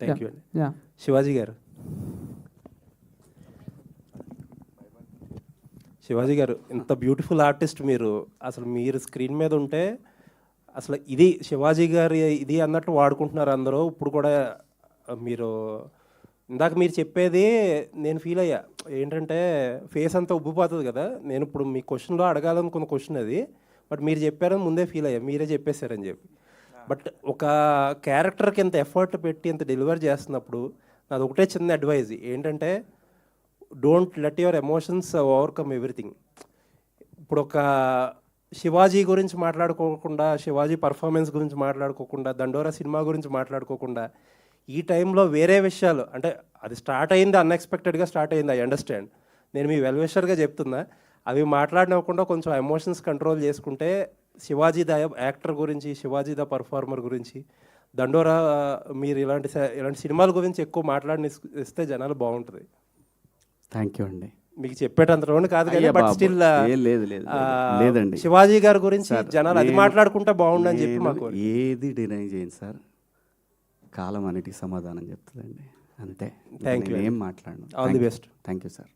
Thank you అండి. శివాజీ గారు, శివాజీ గారు ఇంత బ్యూటిఫుల్ ఆర్టిస్ట్ మీరు, అసలు మీరు స్క్రీన్ మీద ఉంటే అసలు ఇది శివాజీ గారి ఇది అన్నట్టు వాడుకుంటున్నారు అందరూ. ఇప్పుడు కూడా మీరు ఇందాక మీరు చెప్పేది నేను ఫీల్ అయ్యా, ఏంటంటే ఫేస్ అంతా ఉబ్బిపోతుంది కదా. నేను ఇప్పుడు మీ క్వశ్చన్లో అడగాలనుకున్న క్వశ్చన్ అది, బట్ మీరు చెప్పారని ముందే ఫీల్ అయ్యా, మీరే చెప్పేశారని చెప్పి. బట్ ఒక క్యారెక్టర్కి ఇంత ఎఫర్ట్ పెట్టి ఇంత డెలివర్ చేస్తున్నప్పుడు నాది ఒకటే చిన్న అడ్వైజ్ ఏంటంటే, don't let your emotions overcome everything. ఇప్పుడు ఒక శివాజీ గురించి మాట్లాడుకోకుండా, శివాజీ పర్ఫార్మెన్స్ గురించి మాట్లాడుకోకుండా, దండోరా సినిమా గురించి మాట్లాడుకోకుండా, ఈ టైంలో వేరే విషయాలు, అంటే అది స్టార్ట్ అయింది అన్ఎక్స్పెక్టెడ్గా స్టార్ట్ అయింది, ఐ అండర్స్టాండ్. నేను మీ వెల్ విషర్గా చెప్తున్నా, అవి మాట్లాడినవ్వకుండా కొంచెం ఎమోషన్స్ కంట్రోల్ చేసుకుంటే శివాజీ ద యాక్టర్ గురించి, శివాజీ ద పర్ఫార్మర్ గురించి, దండోరా మీరు ఇలాంటి సినిమాల గురించి ఎక్కువ మాట్లాడిన ఇస్తే జనాలు బాగుంటుంది. థ్యాంక్ యూ అండి. మీకు చెప్పేటంత రోడ్ కాదు కదా, బట్ స్టిల్ లేదండి, శివాజీ గారి గురించి జనాలు అది మాట్లాడుకుంటే బాగుండని చెప్పి మాకు. ఏది డినై చేయండి సార్, కాలం అన్నిటికీ సమాధానం చెప్తుందండి, అంతే. థ్యాంక్ యూ, ఏం మాట్లాడను. All the best. Thank you sir.